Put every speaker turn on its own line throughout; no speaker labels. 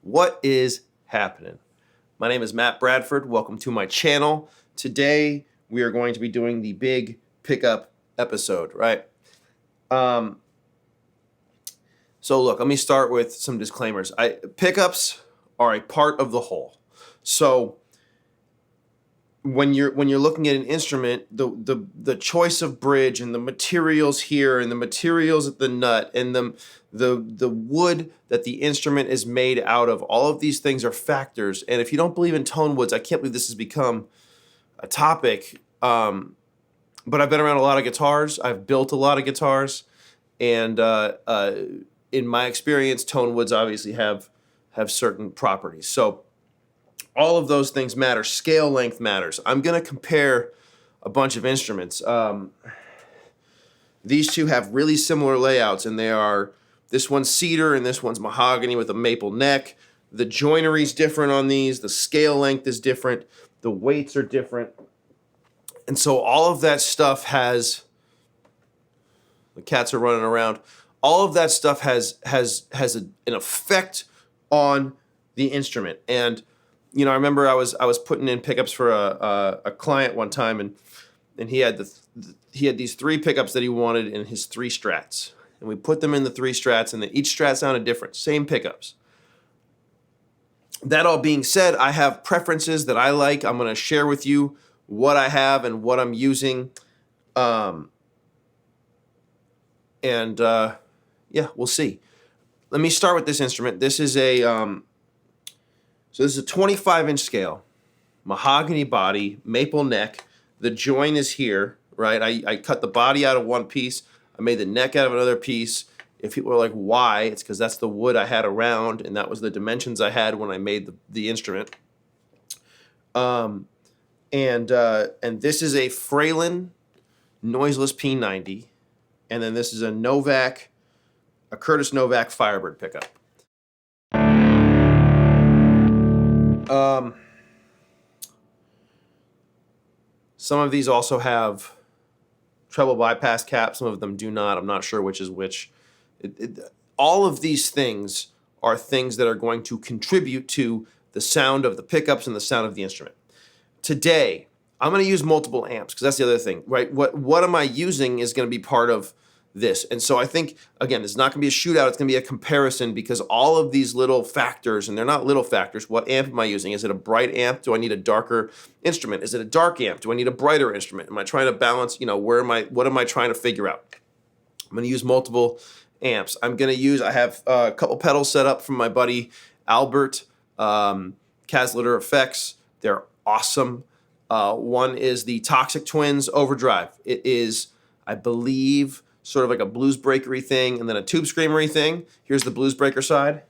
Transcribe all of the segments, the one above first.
What is happening? My name is Matt Bradford. Welcome to my channel. Today we are going to be doing the big pickup episode, right? So look, let me start with some disclaimers. Pickups are a part of the whole. So when you're looking at an instrument, the choice of bridge and the materials here and the materials at the nut and the wood that the instrument is made out of, all of these things are factors. And if you don't believe in tone woods, I can't believe this has become a topic. But I've been around a lot of guitars. I've built a lot of guitars, and in my experience, tone woods obviously have certain properties. So all of those things matter. Scale length matters. I'm going to compare a bunch of instruments. These two have really similar layouts, and they are, this one's cedar and this one's mahogany with a maple neck. The joinery's different on these. The scale length is different. The weights are different. And so all of that stuff has, the cats are running around. All of that stuff has an effect on the instrument. And you know, I remember I was putting in pickups for a client one time, and he had these three pickups that he wanted in his three strats, and we put them in the three strats, and each strat sounded different, same pickups. That all being said, I have preferences that I like. I'm going to share with you what I have and what I'm using, yeah, we'll see. Let me start with this instrument. This is a So this is a 25-inch scale, mahogany body, maple neck. The join is here, right? I cut the body out of one piece. I made the neck out of another piece. If people are like, why? It's because that's the wood I had around, and that was the dimensions I had when I made the instrument. And this is a Fralin Noiseless P90, and then this is a Novak, a Curtis Novak Firebird pickup. Some of these also have treble bypass caps. Some of them do not. I'm not sure which is which. All of these things are things that are going to contribute to the sound of the pickups and the sound of the instrument. Today, I'm going to use multiple amps because that's the other thing, right? What am I using is going to be part of this. And so I think, again, it's not going to be a shootout. It's going to be a comparison because all of these little factors, and they're not little factors. What amp am I using? Is it a bright amp? Do I need a darker instrument? Is it a dark amp? Do I need a brighter instrument? Am I trying to balance, what am I trying to figure out? I'm going to use multiple amps. I have a couple pedals set up from my buddy Albert, Cedar effects. They're awesome. One is the Toxic Twins Overdrive. It is, I believe, sort of like a blues breakery thing, and then a Tubescreamery thing. Here's the blues breaker side.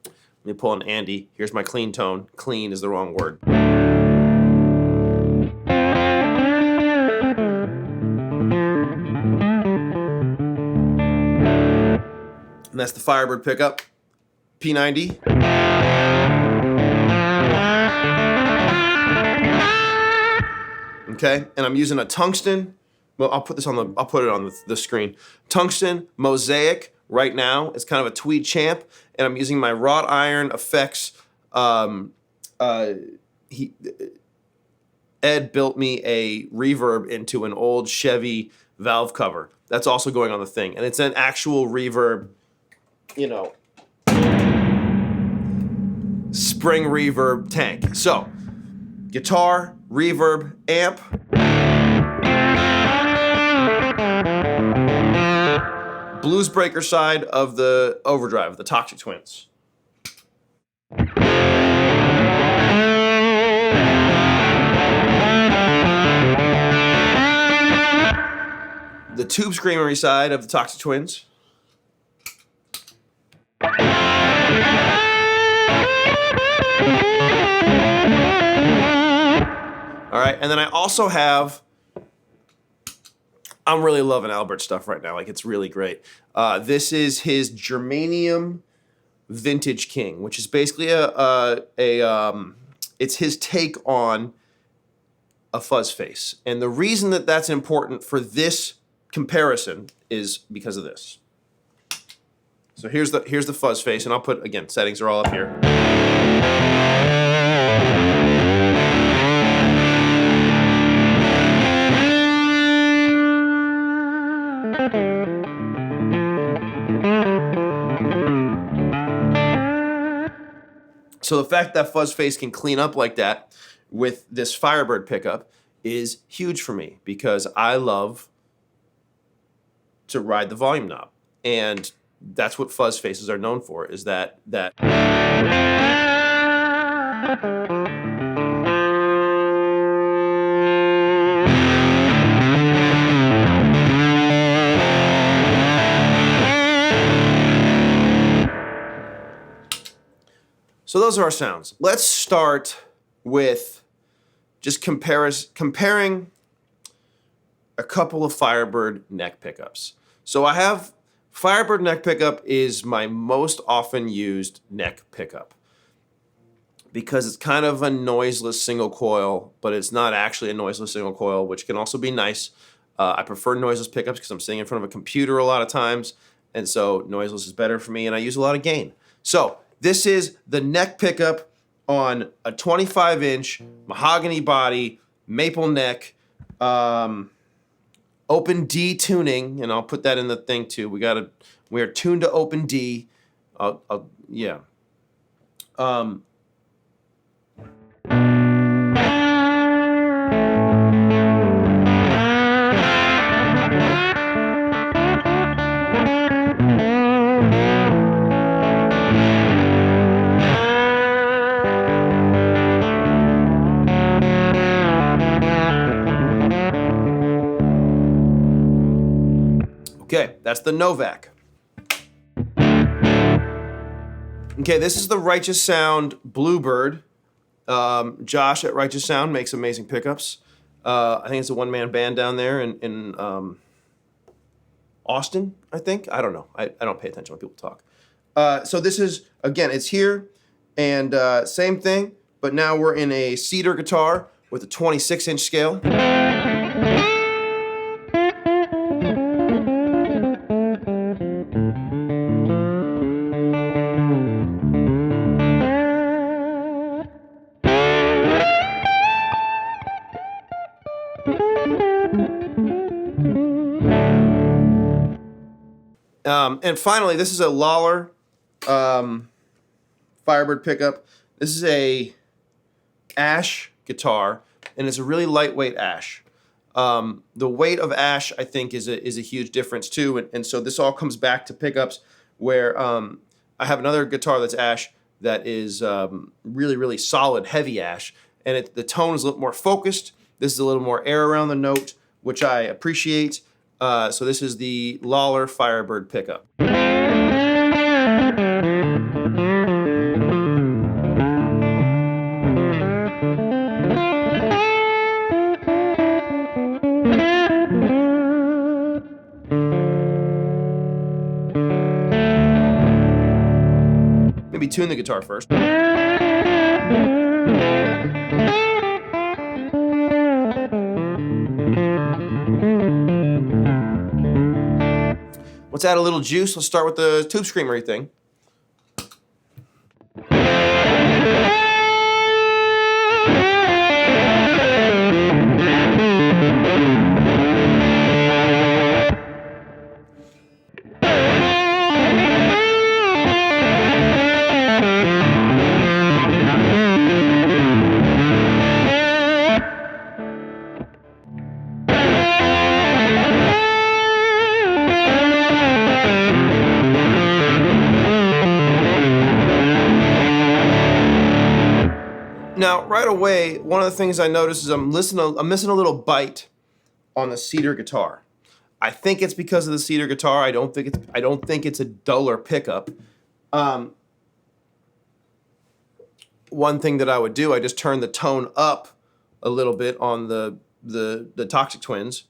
Let me pull an Andy. Here's my clean tone. Clean is the wrong word. And that's the Firebird pickup, P90. Okay, and I'm using a tungsten. Well, I'll put it on the screen. Tungsten Mosaic right now. It's kind of a tweed champ, and I'm using my wrought iron effects. Ed built me a reverb into an old Chevy valve cover. That's also going on the thing, and it's an actual reverb, spring reverb tank. So, guitar, reverb, amp. Blues breaker side of the overdrive, the Toxic Twins. The Tubescreamer side of the Toxic Twins. All right, and then I also have, I'm really loving Albert's stuff right now. Like, it's really great. This is his Germanium Vintage King, which is basically it's his take on a fuzz face. And the reason that that's important for this comparison is because of this. So here's the fuzz face, and I'll put, again, settings are all up here. So the fact that fuzz face can clean up like that with this Firebird pickup is huge for me, because I love to ride the volume knob, and that's what fuzz faces are known for, is that. So those are our sounds. Let's start with just comparing a couple of Firebird neck pickups. So I have Firebird neck pickup is my most often used neck pickup, because it's kind of a noiseless single coil, but it's not actually a noiseless single coil, which can also be nice. I prefer noiseless pickups because I'm sitting in front of a computer a lot of times, and so noiseless is better for me, and I use a lot of gain. So this is the neck pickup on a 25-inch mahogany body, maple neck, open D tuning, and I'll put that in the thing too. We are tuned to open D. Yeah. Okay, that's the Novak. Okay, this is the Righteous Sound Bluebird. Josh at Righteous Sound makes amazing pickups. I think it's a one-man band down there in Austin, I think. I don't know. I don't pay attention when people talk. So this is, again, it's here, and same thing, but now we're in a Cedar guitar with a 26-inch scale. And finally, this is a Lollar Firebird pickup. This is a ash guitar, and it's a really lightweight ash. The weight of ash, I think, is a huge difference too, and so this all comes back to pickups where I have another guitar that's ash that is really, really solid, heavy ash, and the tone is a little more focused. This is a little more air around the note, which I appreciate. So this is the Lollar Firebird pickup. Maybe tune the guitar first. Let's add a little juice. Let's start with the Tubescreamer thing. Now, right away, one of the things I noticed is I'm missing a little bite on the Cedar guitar. I think it's because of the Cedar guitar. I don't think it's a duller pickup. One thing that I would do, I just turn the tone up a little bit on the Toxic Twins.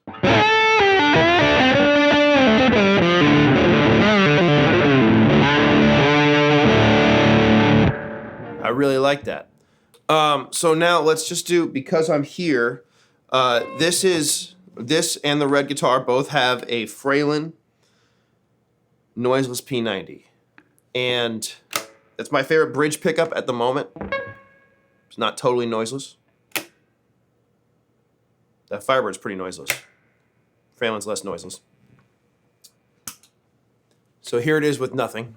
I really like that. So now let's just do, because I'm here, this and the red guitar both have a Fralin Noiseless P90. and it's my favorite bridge pickup at the moment. It's not totally noiseless. That Firebird's pretty noiseless. Fralin's less noiseless. So here it is with nothing.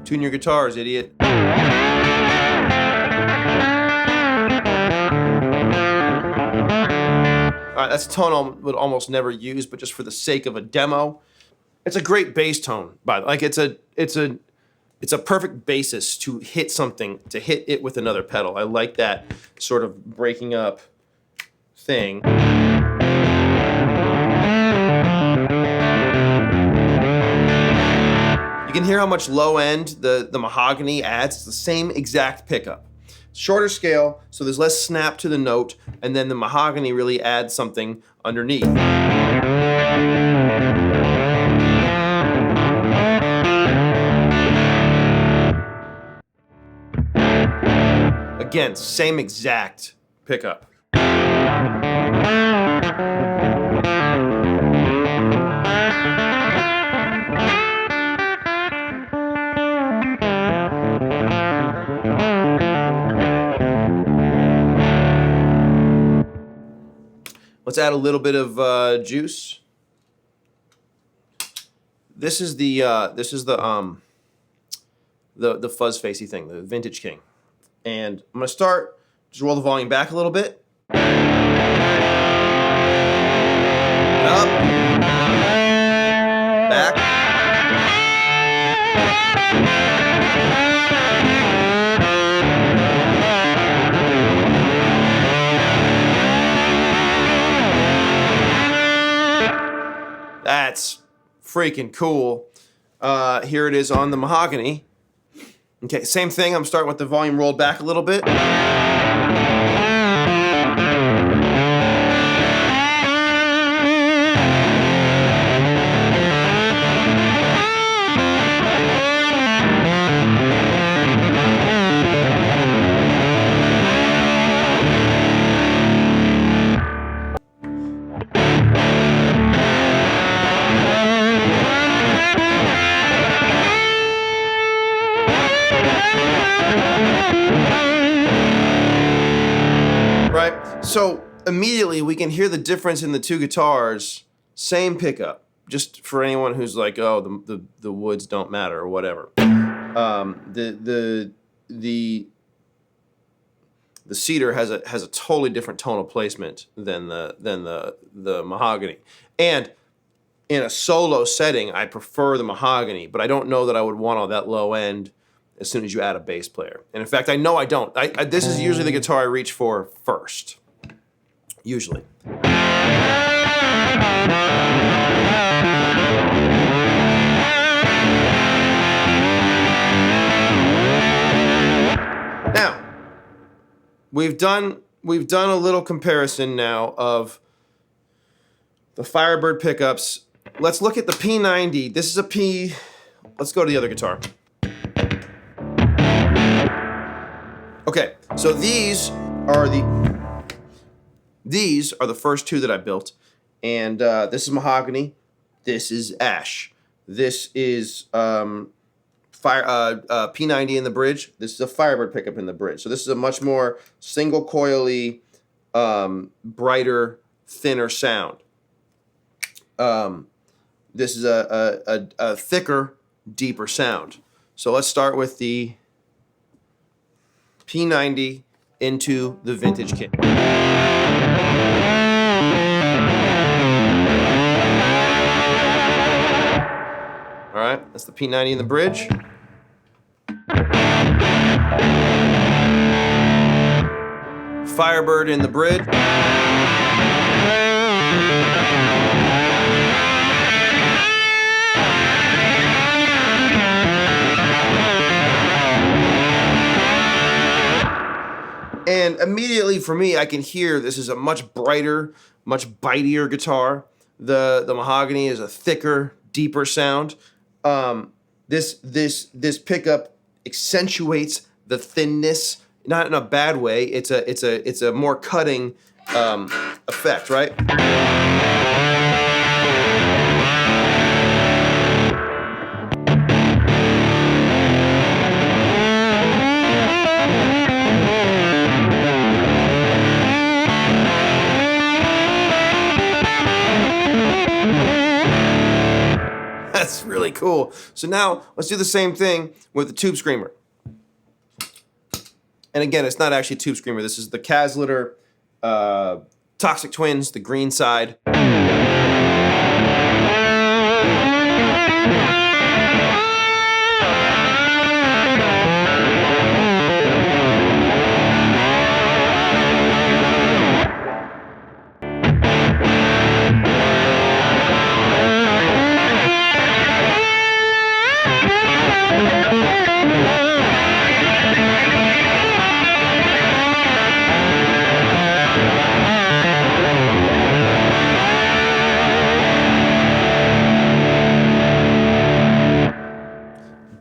Tune your guitars, idiot. All right, that's a tone I would almost never use, but just for the sake of a demo, it's a great bass tone. But like, it's a perfect basis to hit something, to hit it with another pedal. I like that sort of breaking up thing. You can hear how much low end the Mahogany adds. It's the same exact pickup. Shorter scale, so there's less snap to the note, and then the Mahogany really adds something underneath. Again, same exact pickup. Let's add a little bit of juice. This is the fuzz facey thing, the Vintage King. And I'm gonna start, just roll the volume back a little bit. Up. Back. That's freaking cool. Here it is on the Mahogany. Okay, same thing. I'm starting with the volume rolled back a little bit. Right? So immediately we can hear the difference in the two guitars, same pickup. Just for anyone who's like, oh, the woods don't matter or whatever. The Cedar has a totally different tonal placement than the Mahogany. And in a solo setting, I prefer the Mahogany, but I don't know that I would want all that low end as soon as you add a bass player. And in fact, I know I don't. This is usually the guitar I reach for first. Usually. Now, we've done a little comparison now of the Firebird pickups. Let's look at the P90. This is a P. Let's go to the other guitar. Okay, so these are the first two that I built, and this is Mahogany, this is Ash, this is P90 in the bridge, this is a Firebird pickup in the bridge. So this is a much more single coily, brighter, thinner sound. This is a thicker, deeper sound. So let's start with the P90 into the Vintage King. All right, that's the P90 in the bridge. Firebird in the bridge. And immediately for me, I can hear this is a much brighter, much bitier guitar. The Mahogany is a thicker, deeper sound. this pickup accentuates the thinness, not in a bad way. It's a more cutting effect, right? That's really cool. So now let's do the same thing with the Tubescreamer. And again, it's not actually a Tubescreamer. This is the Cedar Toxic Twins, the green side.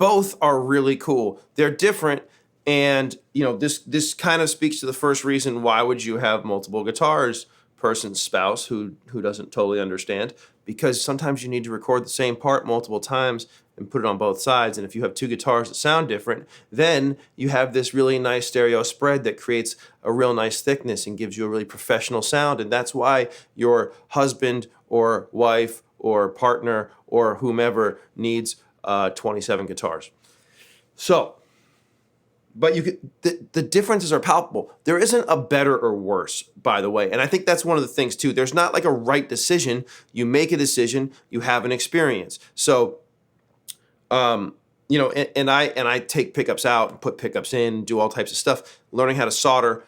Both are really cool. They're different, and you know this kind of speaks to the first reason why would you have multiple guitars, person's spouse who doesn't totally understand, because sometimes you need to record the same part multiple times and put it on both sides, and if you have two guitars that sound different, then you have this really nice stereo spread that creates a real nice thickness and gives you a really professional sound, and that's why your husband or wife or partner or whomever needs 27 guitars. So, but you could, the differences are palpable. There isn't a better or worse, by the way. And I think that's one of the things too. There's not like a right decision. You make a decision, you have an experience. So, you know, and I take pickups out and put pickups in, do all types of stuff. Learning how to solder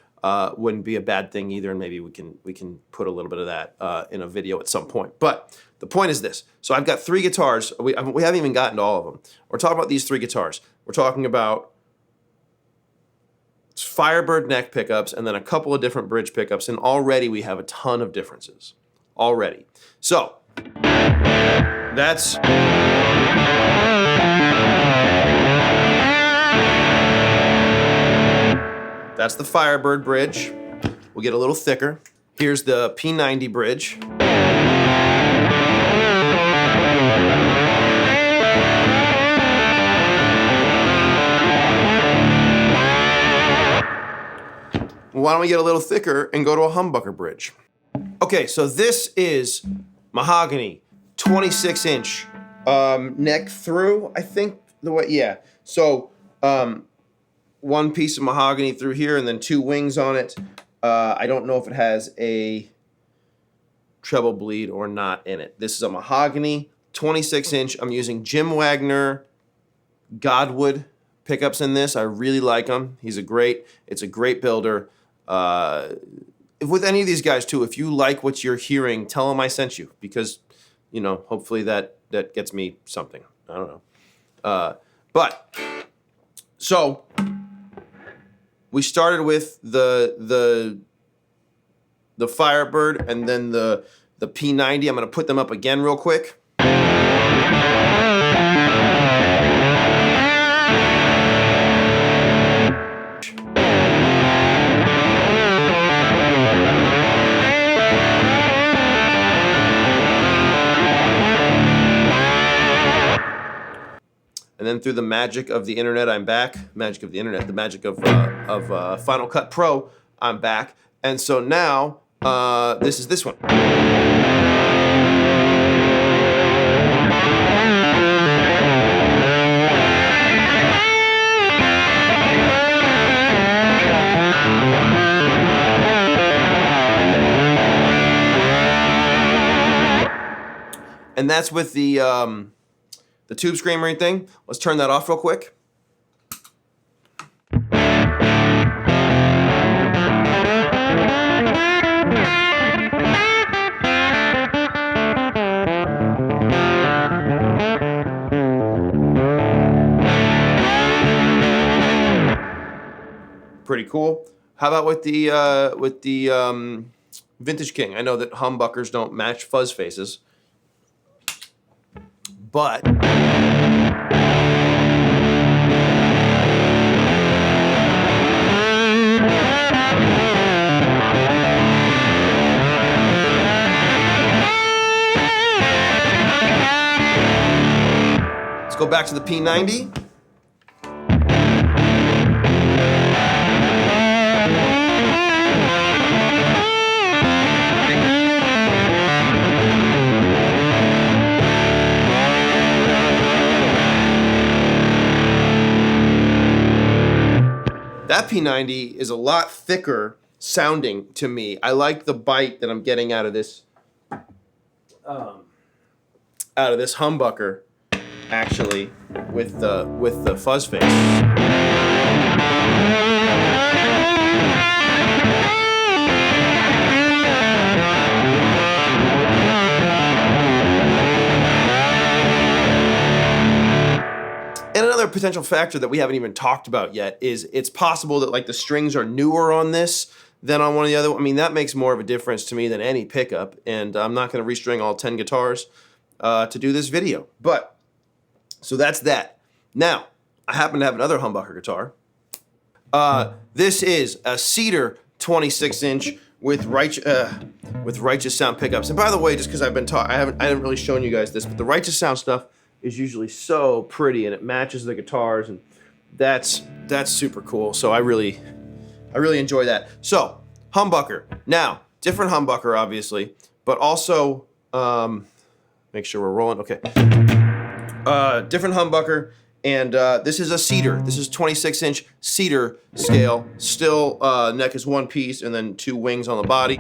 wouldn't be a bad thing either. And maybe we can put a little bit of that in a video at some point. But the point is this. So I've got three guitars. We haven't even gotten to all of them. We're talking about these three guitars. We're talking about Firebird neck pickups and then a couple of different bridge pickups. And already we have a ton of differences. Already. So that's the Firebird bridge. We'll get a little thicker. Here's the P90 bridge. Why don't we get a little thicker and go to a humbucker bridge? Okay, so this is Mahogany, 26-inch neck through, I think the way, yeah. So one piece of mahogany through here and then two wings on it. I don't know if it has a treble bleed or not in it. This is a Mahogany, 26-inch. I'm using Jim Wagner Godwood pickups in this. I really like him. It's a great builder. With any of these guys too, if you like what you're hearing, tell them I sent you, because, you know, hopefully that gets me something. I don't know. But so we started with the Firebird and then the P90. I'm going to put them up again real quick. And then through the magic of the internet, I'm back. Magic of the internet, the magic of Final Cut Pro, I'm back. And so now, this is this one. And that's with the Tubescreamer thing. Let's turn that off real quick. Pretty cool. How about with the Vintage King? I know that humbuckers don't match fuzz faces, but go back to the P90. That P90 is a lot thicker sounding to me. I like the bite that I'm getting out of this humbucker, actually, with the fuzz face. And another potential factor that we haven't even talked about yet is it's possible that like the strings are newer on this than on one of the other. I mean, that makes more of a difference to me than any pickup, and I'm not going to restring all 10 guitars to do this video. But, so that's that. Now, I happen to have another humbucker guitar. This is a Cedar 26-inch with Righteous Sound pickups. And by the way, just because I've been I haven't really shown you guys this, but the Righteous Sound stuff is usually so pretty and it matches the guitars, and that's super cool. So I really enjoy that. So humbucker. Now, different humbucker obviously, but also make sure we're rolling. Okay. Different humbucker, and this is a Cedar. This is 26-inch Cedar scale. Still neck is one piece and then two wings on the body.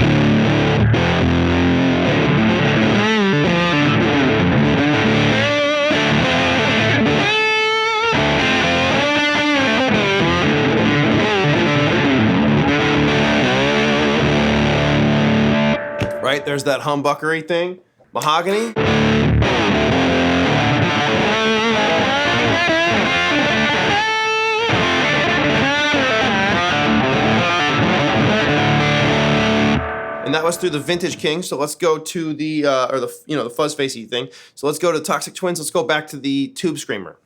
Right, there's that humbuckery thing. Mahogany. And that was through the Vintage King. So let's go to the the fuzz facey thing. So let's go to the Toxic Twins. Let's go back to the Tubescreamer.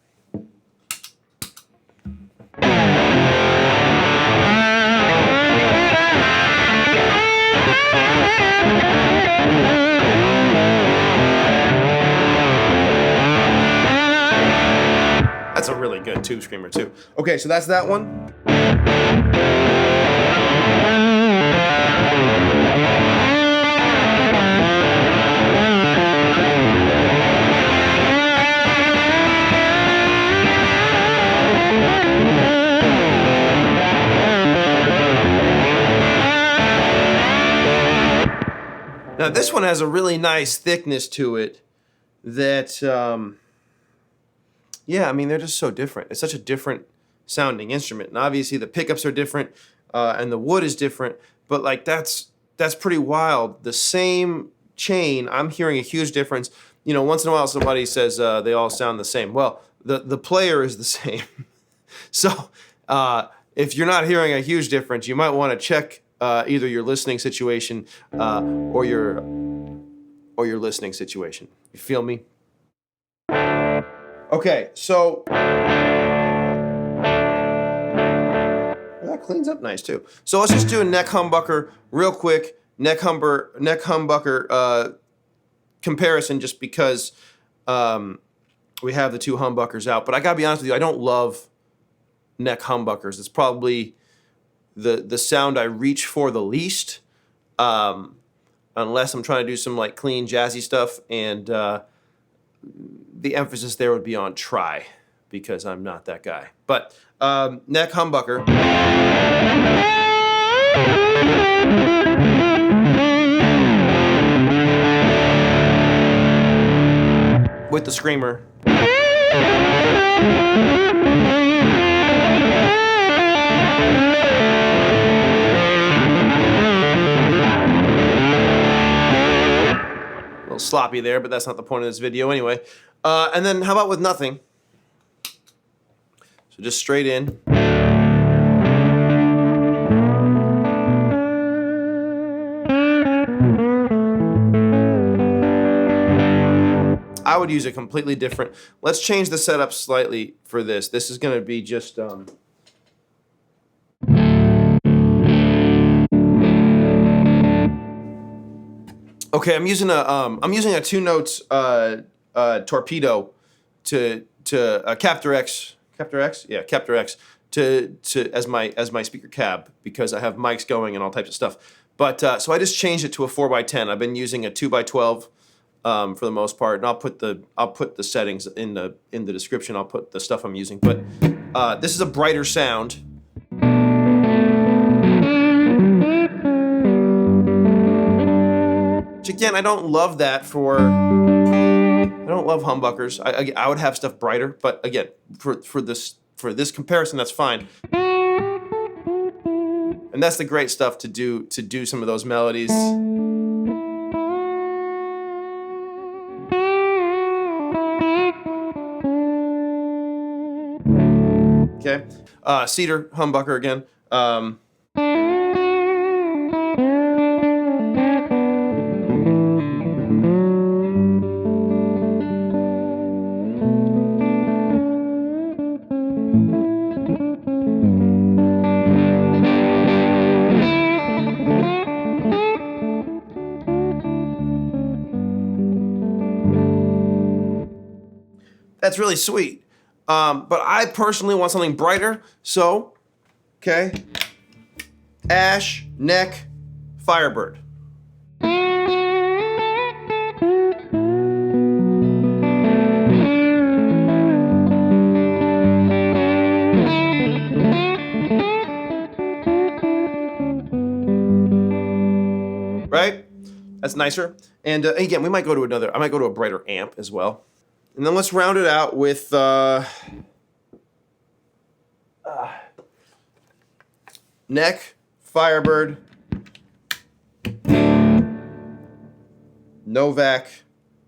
That's a really good Tubescreamer too. Okay, so that's that one. Now this one has a really nice thickness to it that, yeah, I mean, they're just so different. It's such a different sounding instrument. And obviously the pickups are different and the wood is different, but like that's pretty wild. The same chain, I'm hearing a huge difference. You know, once in a while somebody says they all sound the same. Well, the player is the same. So if you're not hearing a huge difference, you might want to check either your listening situation or your listening situation. You feel me? Okay, so that cleans up nice too. So let's just do a neck humbucker real quick. Neck humbucker comparison, just because we have the two humbuckers out. But I gotta be honest with you, I don't love neck humbuckers. It's probably the sound I reach for the least, unless I'm trying to do some like clean jazzy stuff, and the emphasis there would be on try, because I'm not that guy. But neck humbucker with the screamer. A little sloppy there, but that's not the point of this video anyway. And then how about with nothing? So just straight in. I would use a completely different. Let's change the setup slightly for this. This is going to be just okay, I'm using a 2 notes torpedo to Captor X, Captor X to as my speaker cab because I have mics going and all types of stuff. But so I just changed it to a 4x10. I've been using a 2x12 for the most part, and I'll put the settings in the description. I'll put the stuff I'm using. But this is a brighter sound. Which again, I don't love that for. I don't love humbuckers. I would have stuff brighter, but again, for this comparison, that's fine. And that's the great stuff to do some of those melodies. Okay, Cedar humbucker again. That's really sweet. But I personally want something brighter, so, okay, Ash, neck, Firebird. Right? That's nicer. And again, I might go to a brighter amp as well. And then let's round it out with neck, Firebird, Novak.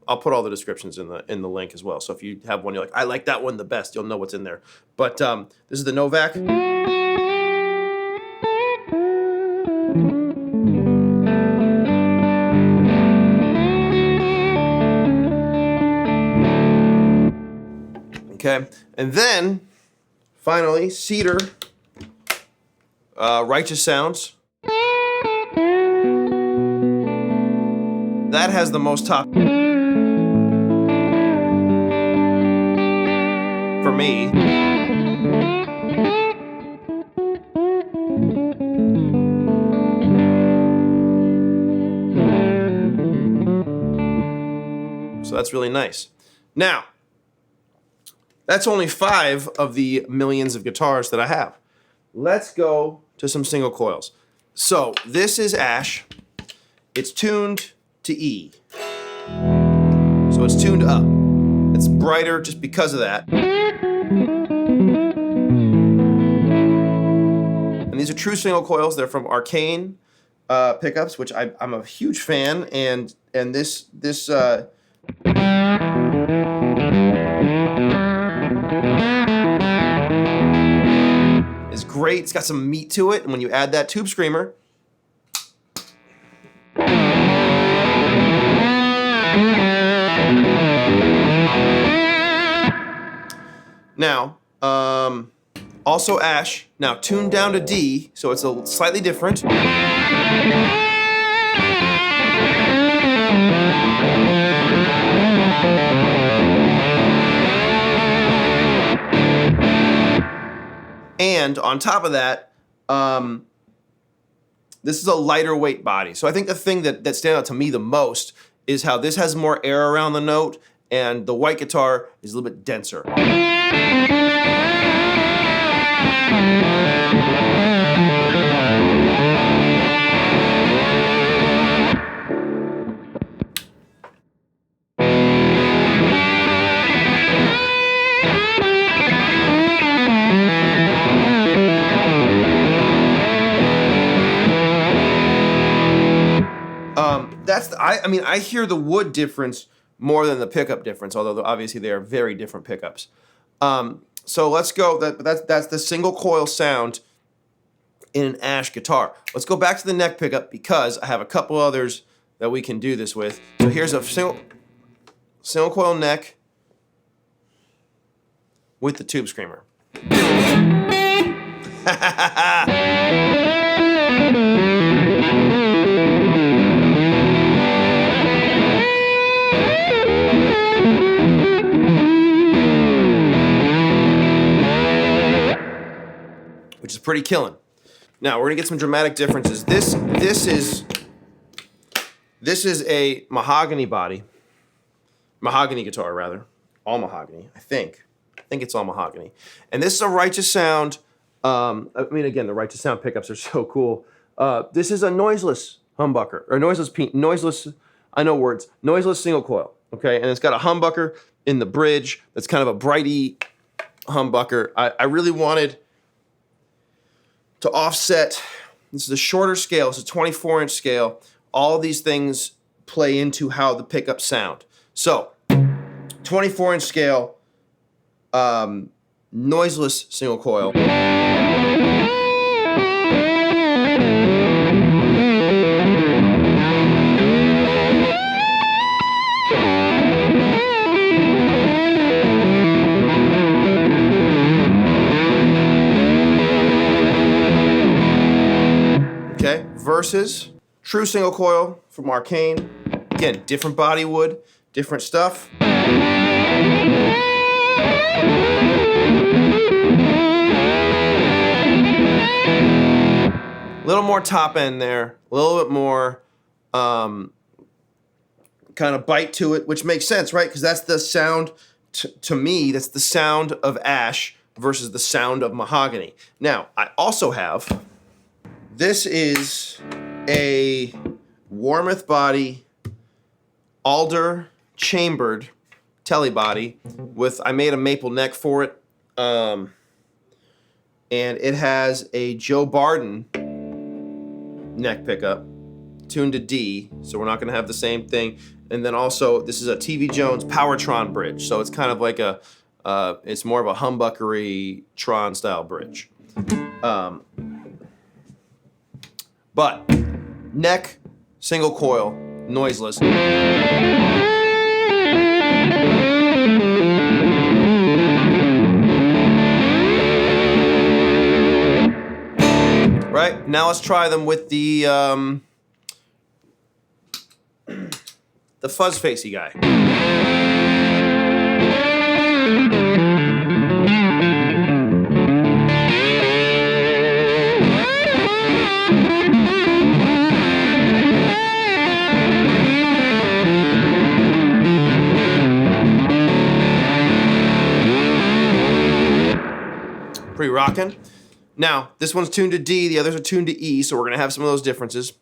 I'll put all the descriptions in the link as well. So if you have one you're like, I like that one the best, you'll know what's in there. But this is the Novak. Okay, and then finally Cedar, Righteous Sounds. That has the most top for me. So that's really nice. Now, that's only 5 of the millions of guitars that I have. Let's go to some single coils. So this is Ash. It's tuned to E. So it's tuned up. It's brighter just because of that. And these are true single coils. They're from Arcane pickups, which I'm a huge fan. And this is great. It's got some meat to it, and when you add that Tubescreamer, now also Ash, now tuned down to D, so it's a slightly different. And on top of that, this is a lighter weight body. So I think the thing that stands out to me the most is how this has more air around the note, and the white guitar is a little bit denser. I hear the wood difference more than the pickup difference, although obviously they are very different pickups. So let's go. That's the single coil sound in an Ash guitar. Let's go back to the neck pickup because I have a couple others that we can do this with. So here's a single coil neck with the Tubescreamer. is pretty killing. Now we're gonna get some dramatic differences. This is a mahogany guitar rather, all mahogany. I think it's all mahogany, and this is a Righteous Sound. I mean, again, the Righteous Sound pickups are so cool. This is a noiseless humbucker or noiseless. I know words. Noiseless single coil. Okay, and it's got a humbucker in the bridge. That's kind of a brighty humbucker. I really wanted to offset. This is a shorter scale. It's a 24-inch scale. All these things play into how the pickups sound. So, 24-inch scale, noiseless single coil. Okay, versus true single coil from Arcane. Again, different body wood, different stuff. A little more top end there, a little bit more kind of bite to it, which makes sense, right? Because that's the sound, to me, that's the sound of ash versus the sound of mahogany. Now, I also have, this is a Warmoth body, alder chambered telly body with, I made a maple neck for it, and it has a Joe Barden neck pickup tuned to D, so we're not going to have the same thing. And then also, this is a TV Jones Powertron bridge, so it's kind of like a, it's more of a humbuckery Tron style bridge. But neck, single coil, noiseless. Right, now let's try them with the fuzz facey guy. Pretty rockin'. Now, this one's tuned to D, the others are tuned to E, so we're gonna have some of those differences.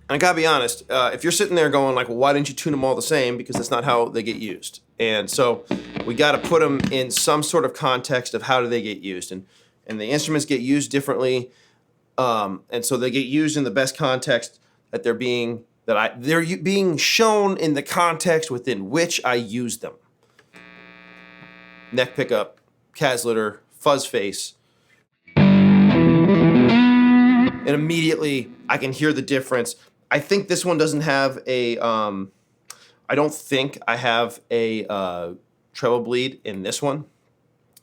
And I gotta be honest, if you're sitting there going like, well, why didn't you tune them all the same? Because that's not how they get used. And so we gotta put them in some sort of context of how do they get used. And the instruments get used differently. And so they get used in the best context that they're being shown in the context within which I use them. Neck pickup, Caslitter, fuzz face. And immediately I can hear the difference. I think this one doesn't have a, I don't think I have a treble bleed in this one.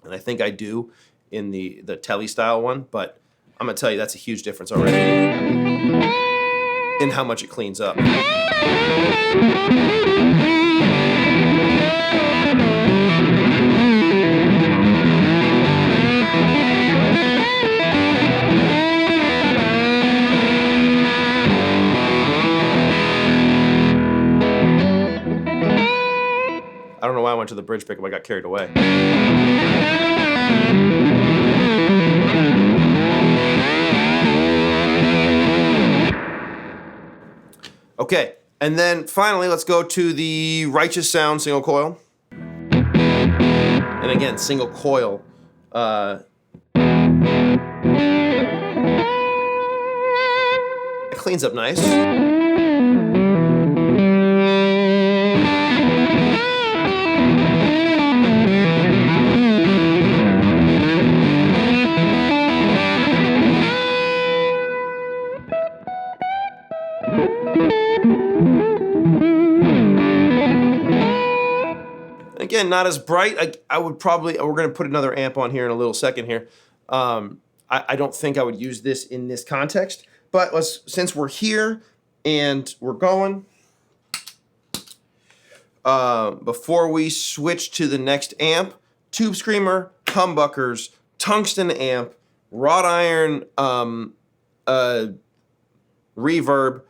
And I think I do in the telly style one, but I'm gonna tell you that's a huge difference already in how much it cleans up. I don't know why I went to the bridge pickup. I got carried away. Okay, and then finally, let's go to the Righteous Sound single coil. And again, single coil. It cleans up nice. Again, not as bright. I would probably, we're going to put another amp on here in a little second here. I don't think I would use this in this context, but since we're here and we're going, before we switch to the next amp, Tubescreamer, Humbuckers, tungsten amp, wrought iron reverb,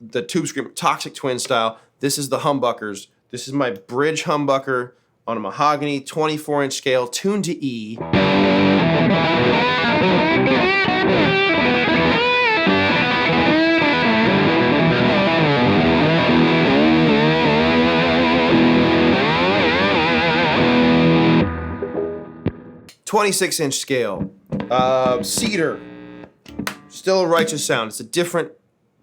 the Tubescreamer Toxic Twin style. This is the Humbuckers. This is my bridge humbucker on a Mahogany 24-inch scale, tuned to E. .26-inch scale. Cedar. Still a righteous sound. It's a different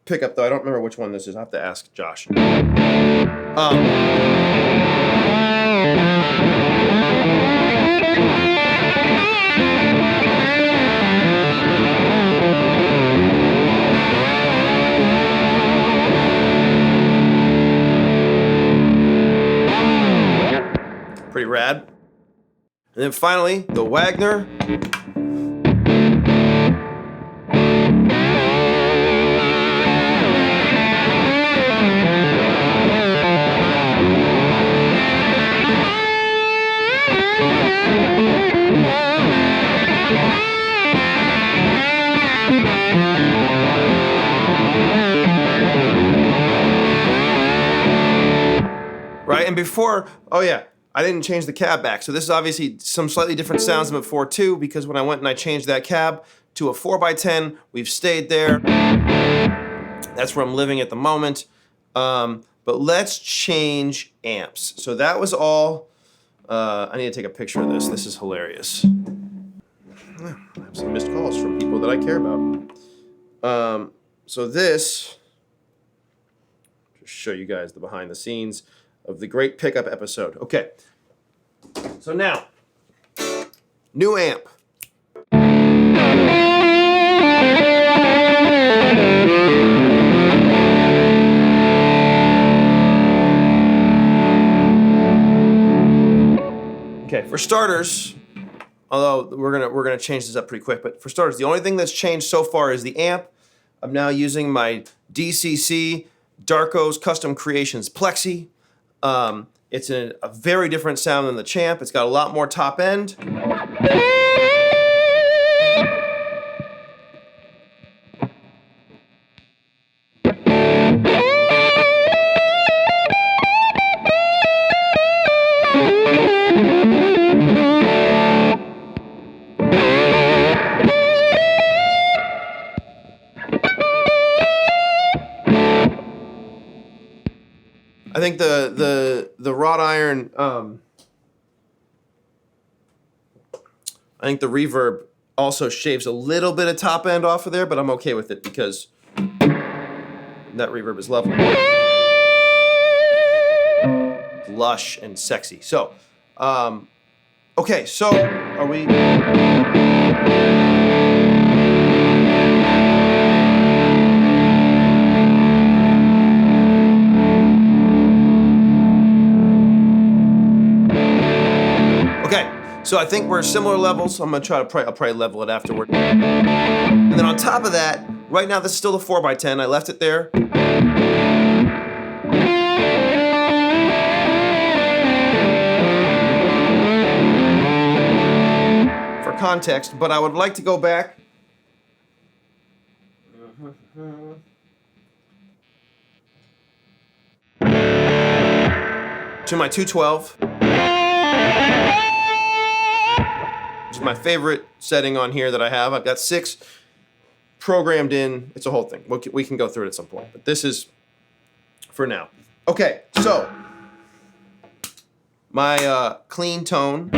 pickup, though. I don't remember which one this is. I have to ask Josh. Pretty rad. And then finally, the Wagner. Right, and before, oh yeah, I didn't change the cab back. So this is obviously some slightly different sounds than before too, because when I went and I changed that cab to a 4x10, we've stayed there. That's where I'm living at the moment. But let's change amps. So that was all. I need to take a picture of this. This is hilarious. I have some missed calls from people that I care about. So this, just show you guys the behind the scenes of the great pickup episode. Okay, so now, new amp. Okay, for starters, although we're gonna change this up pretty quick, but for starters, the only thing that's changed so far is the amp. I'm now using my DCC Darko's Custom Creations Plexi. It's a very different sound than the Champ. It's got a lot more top end. I think the wrought iron, I think the reverb also shaves a little bit of top end off of there, but I'm okay with it because that reverb is lovely. Lush and sexy. So, okay, so are we... So I think we're similar levels. I'm gonna try to I'll probably level it afterward. And then on top of that, right now this is still the 4x10. I left it there. For context, but I would like to go back. To my 212. My favorite setting on here that I have. I've got 6 programmed in. It's a whole thing. We can go through it at some point, but this is for now. Okay, so my clean tone.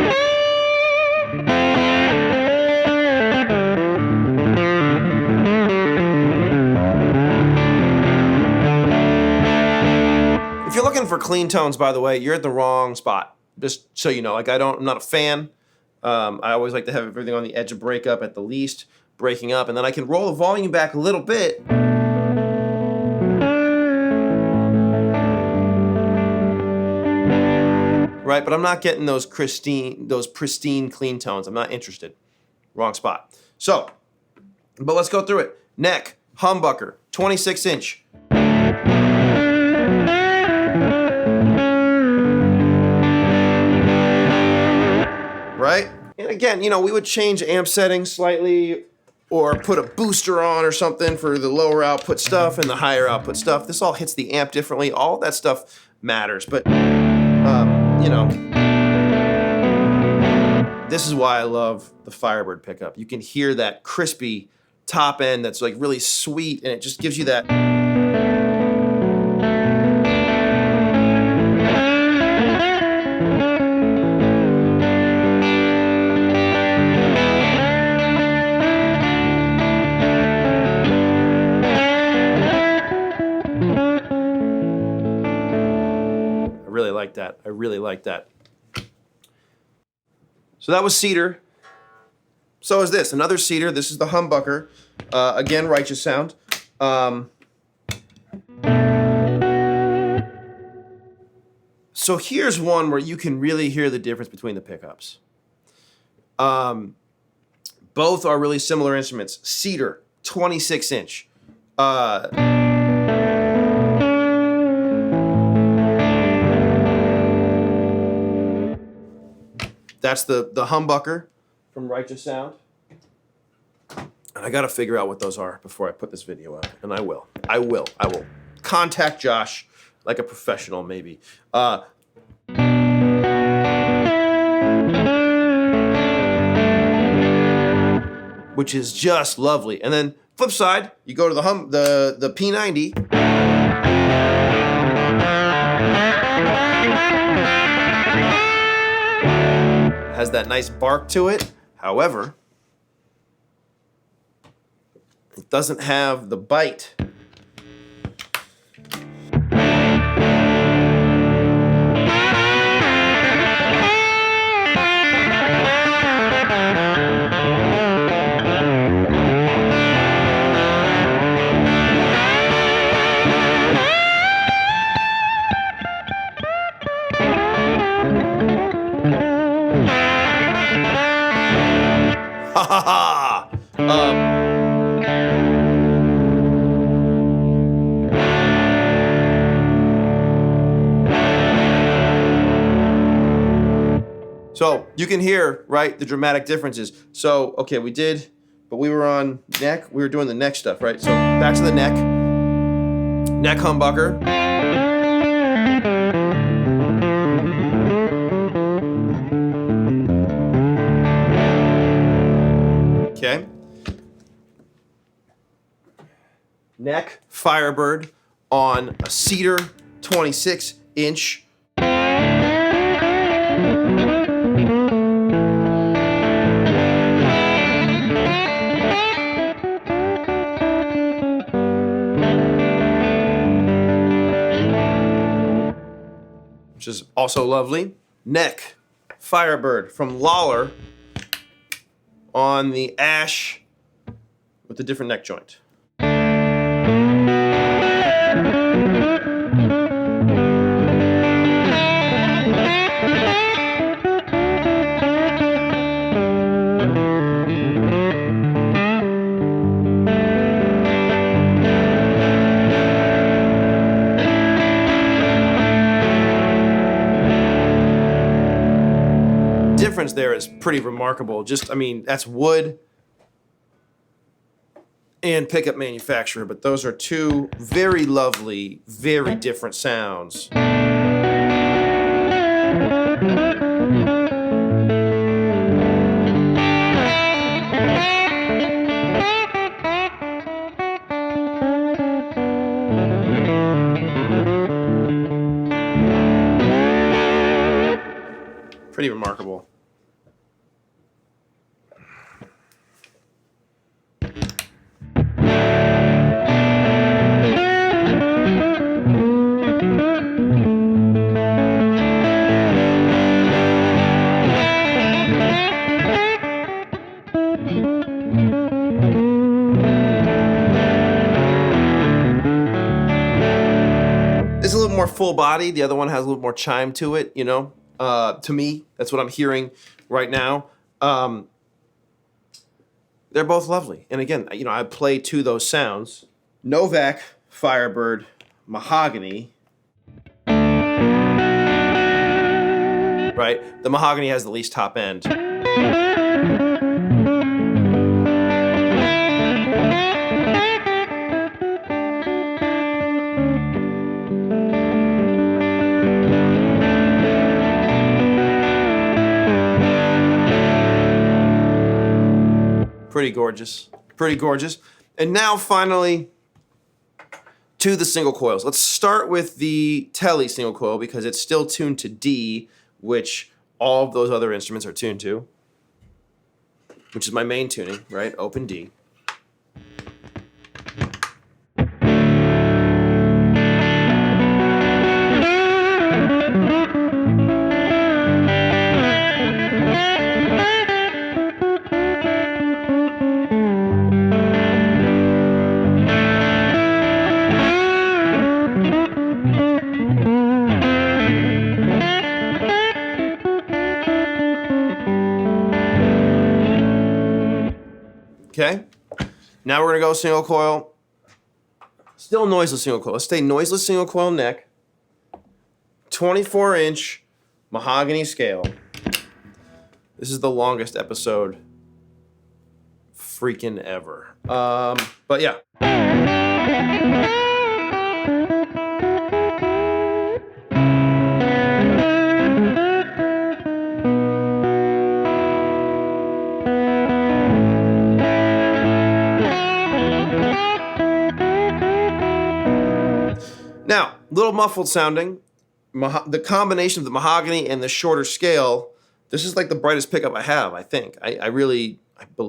If you're looking for clean tones, by the way, you're at the wrong spot. Just so you know, like I'm not a fan. I always like to have everything on the edge of breakup at the least, breaking up, and then I can roll the volume back a little bit. Right, but I'm not getting those pristine clean tones. I'm not interested. Wrong spot. So, but let's go through it. Neck, humbucker, 26-inch. Right? And again, you know, we would change amp settings slightly or put a booster on or something for the lower output stuff and the higher output stuff. This all hits the amp differently. All that stuff matters. But, you know, this is why I love the Firebird pickup. You can hear that crispy top end that's like really sweet, and it just gives you that. I really like that. So that was Cedar. So is this, another Cedar. This is the Humbucker. Again, righteous sound. So here's one where you can really hear the difference between the pickups. Both are really similar instruments. Cedar, 26-inch. That's the Humbucker from Righteous Sound. And I got to figure out what those are before I put this video out. And I will. I will. Contact Josh like a professional, maybe. Which is just lovely. And then flip side, you go to the P90. Has that nice bark to it. However, it doesn't have the bite. Ha ha ha! So you can hear, right, the dramatic differences. So, okay, we were on neck. We were doing the neck stuff, right? So back to the neck. Neck humbucker. Okay. Neck Firebird on a Cedar 26-inch. Which is also lovely. Neck Firebird from Lollar on the Ash with a different neck joint. Difference there is pretty remarkable. Just, I mean, that's wood and pickup manufacturer, but those are two very lovely, very different sounds. Pretty remarkable. It's a little more full body. The other one has a little more chime to it, you know. To me, that's what I'm hearing right now. They're both lovely. And again, you know, I play to those sounds. Novak, Firebird, Mahogany. Right? The Mahogany has the least top end. Pretty gorgeous. Pretty gorgeous. And now finally to the single coils. Let's start with the Tele single coil because it's still tuned to D, which all of those other instruments are tuned to, which is my main tuning, right? Open D. Okay, now we're gonna go single coil. Still noiseless single coil. Let's stay noiseless single coil neck. 24-inch mahogany scale. This is the longest episode freaking ever. But yeah. Now, little muffled sounding. The combination of the mahogany and the shorter scale, this is like the brightest pickup I have, I think. I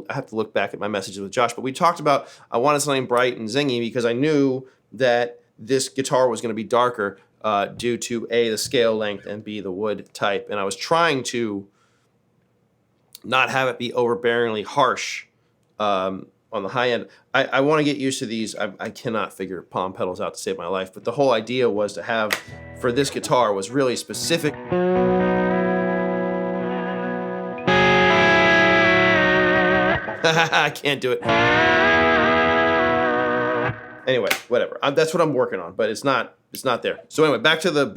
have to look back at my messages with Josh, but we talked about I wanted something bright and zingy because I knew that this guitar was going to be darker due to A, the scale length, and B, the wood type. And I was trying to not have it be overbearingly harsh on the high end. I want to get used to these. I cannot figure palm pedals out to save my life, but the whole idea was to have, for this guitar, was really specific. I can't do it. Anyway, whatever. That's what I'm working on, but it's not there. So anyway, back to the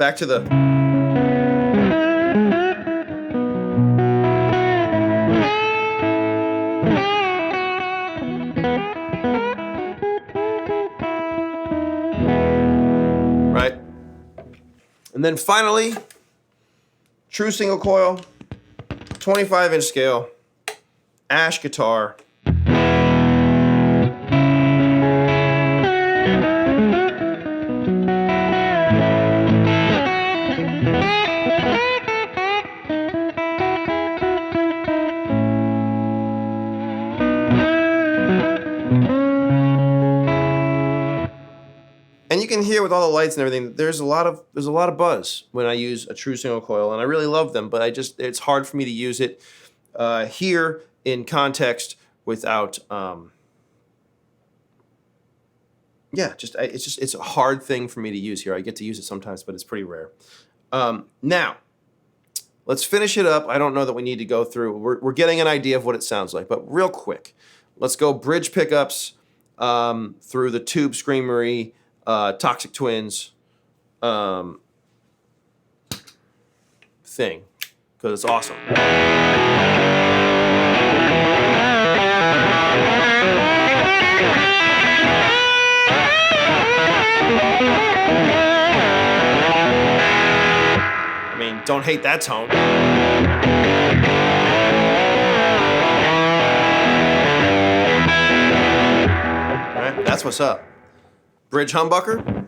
right? And then finally, true single coil, 25-inch scale, ash guitar. And you can hear with all the lights and everything, there's a lot of buzz when I use a true single coil, and I really love them, but it's hard for me to use it here in context without it's a hard thing for me to use here. I get to use it sometimes, but it's pretty rare. Now, let's finish it up. I don't know that we need to go through. We're getting an idea of what it sounds like, but real quick, let's go bridge pickups through the Tubescreamer Toxic Twins thing, because it's awesome. I mean, don't hate that tone. All right, that's what's up. Bridge humbucker.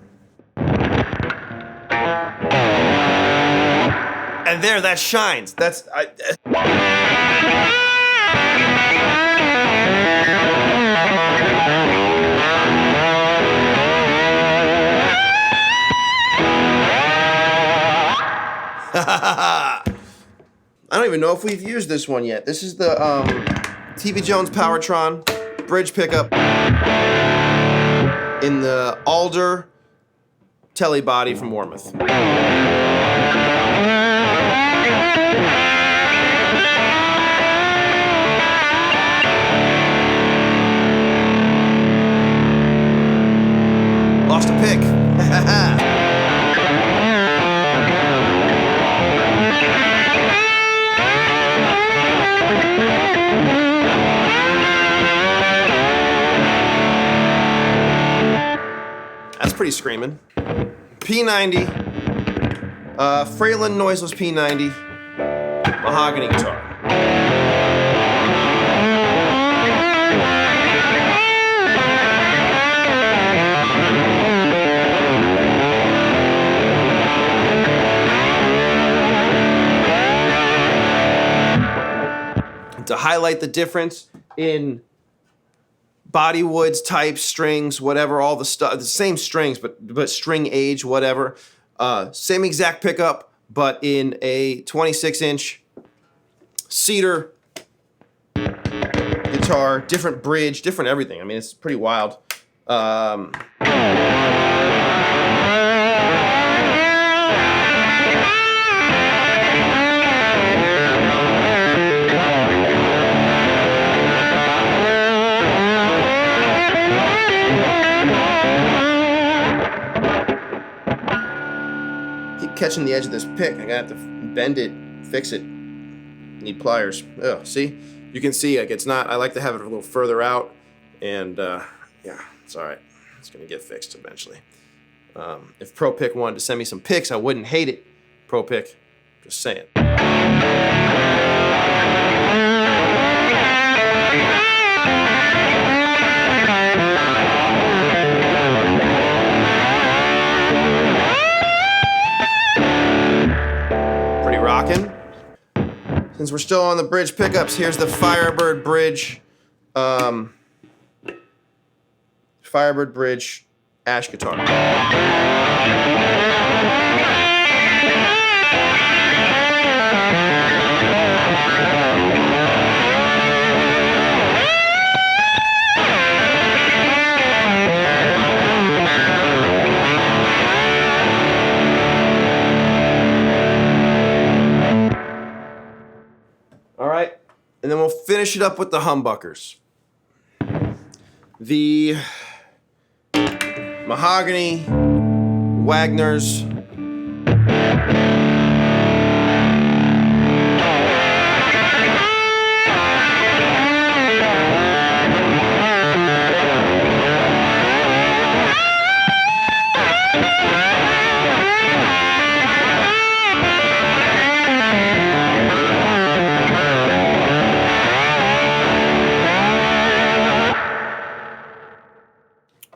And there, that shines. That's... I don't even know if we've used this one yet. This is the TV Jones Powertron bridge pickup in the Alder Tele body from Warmouth. Lost a pick. pretty screaming. P90, Fralin Noiseless P90, Mahogany guitar. To highlight the difference in body woods, types, strings, whatever, all the stuff, the same strings, but string age, whatever. Same exact pickup, but in a 26-inch Cedar guitar, different bridge, different everything. I mean, it's pretty wild. Catching the edge of this pick. I gotta have to bend it, fix it. Need pliers. Oh, see? You can see like it's not, I like to have it a little further out, and yeah, it's all right. It's gonna get fixed eventually. If Pro Pick wanted to send me some picks, I wouldn't hate it. Pro Pick, just saying. Rockin'. Since we're still on the bridge pickups, here's the Firebird bridge. Firebird bridge ash guitar. And then we'll finish it up with the humbuckers. The Mahogany, Wagners,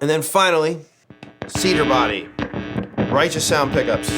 and then finally, Cedar body, Righteous Sound pickups.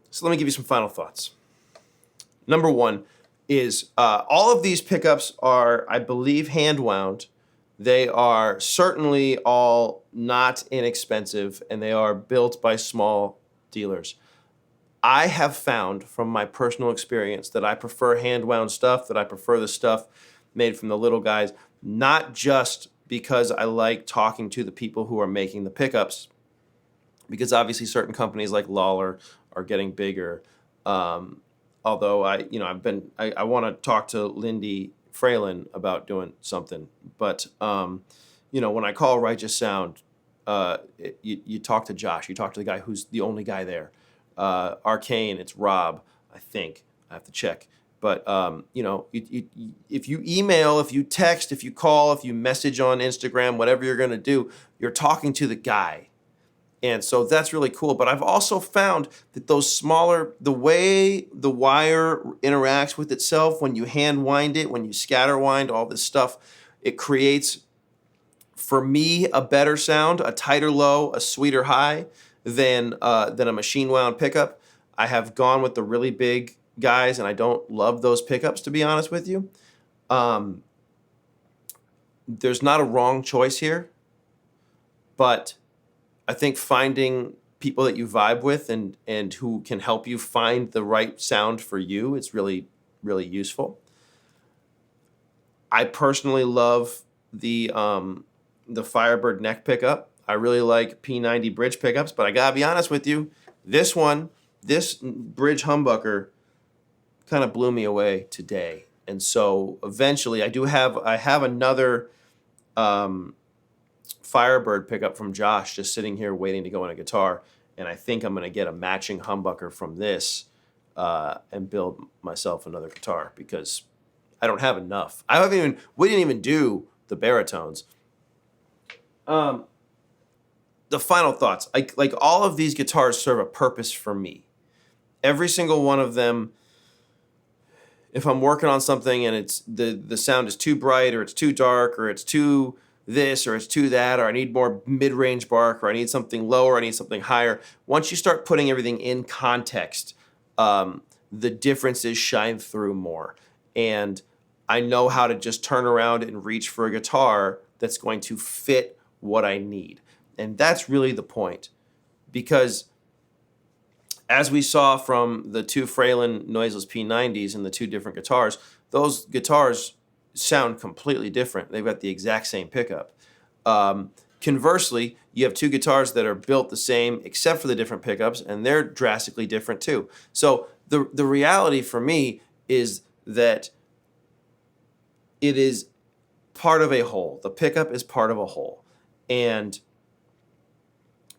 So let me give you some final thoughts. Number one is all of these pickups are, I believe, hand wound. They are certainly all not inexpensive, and they are built by small dealers. I have found from my personal experience that I prefer hand wound stuff, that I prefer the stuff made from the little guys, not just because I like talking to the people who are making the pickups, because obviously certain companies like Lollar are getting bigger. Although I want to talk to Lindy Fralin about doing something. But when I call Righteous Sound, you talk to Josh. You talk to the guy who's the only guy there. Arcane, it's Rob, I think. I have to check. But if you email, if you text, if you call, if you message on Instagram, whatever you're going to do, you're talking to the guy. And so that's really cool. But I've also found that those smaller, the way the wire interacts with itself when you hand wind it, when you scatter wind, all this stuff, it creates, for me, a better sound, a tighter low, a sweeter high than a machine wound pickup. I have gone with the really big guys, and I don't love those pickups, to be honest with you. There's not a wrong choice here, but I think finding people that you vibe with and who can help you find the right sound for you, it's really, really useful. I personally love the Firebird neck pickup. I really like P90 bridge pickups, but I gotta be honest with you, this bridge humbucker kind of blew me away today. And so eventually I have another Firebird pickup from Josh just sitting here waiting to go in a guitar, and I think I'm gonna get a matching humbucker from this and build myself another guitar because I don't have enough. We didn't even do the baritones. The final thoughts. Like all of these guitars serve a purpose for me. Every single one of them, if I'm working on something and it's the sound is too bright or it's too dark or it's too this or it's too that, or I need more mid-range bark, or I need something lower, I need something higher. Once you start putting everything in context, the differences shine through more. And I know how to just turn around and reach for a guitar that's going to fit what I need. And that's really the point. Because as we saw from the two Fralin Noiseless P90s and the two different guitars, those guitars sound completely different. They've got the exact same pickup. Conversely, you have two guitars that are built the same except for the different pickups, and they're drastically different too. So the reality for me is that it is part of a whole. The pickup is part of a whole. And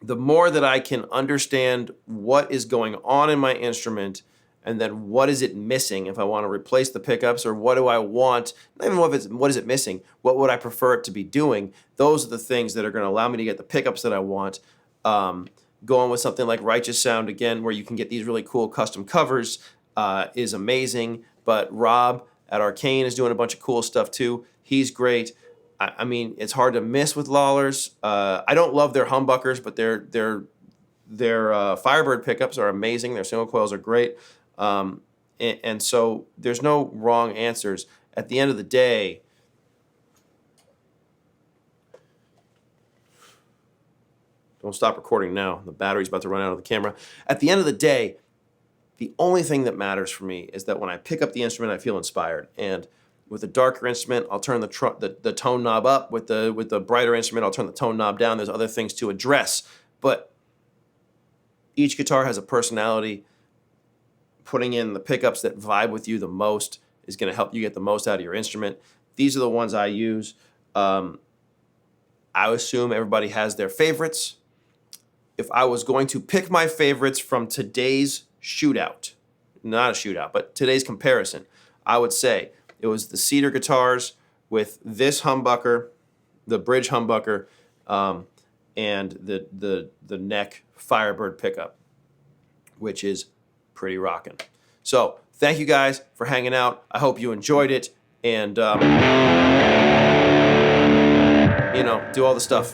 the more that I can understand what is going on in my instrument and then what is it missing if I want to replace the pickups, or what do I want, not even what is it missing, what would I prefer it to be doing, those are the things that are going to allow me to get the pickups that I want. Going with something like Righteous Sound, again, where you can get these really cool custom covers, is amazing. But Rob at Arcane is doing a bunch of cool stuff too. He's great. I mean, it's hard to miss with Lollars. I don't love their humbuckers, but their Firebird pickups are amazing. Their single coils are great. And so there's no wrong answers. At the end of the day, don't stop recording now. The battery's about to run out of the camera. At the end of the day, the only thing that matters for me is that when I pick up the instrument, I feel inspired. And with a darker instrument, I'll turn the tone knob up. With the brighter instrument, I'll turn the tone knob down. There's other things to address. But each guitar has a personality. Putting in the pickups that vibe with you the most is going to help you get the most out of your instrument. These are the ones I use. I assume everybody has their favorites. If I was going to pick my favorites from today's shootout, not a shootout, but today's comparison, I would say it was the Cedar guitars with this humbucker, the bridge humbucker, and the neck Firebird pickup, which is pretty rocking. So thank you guys for hanging out. I hope you enjoyed it, and do all the stuff.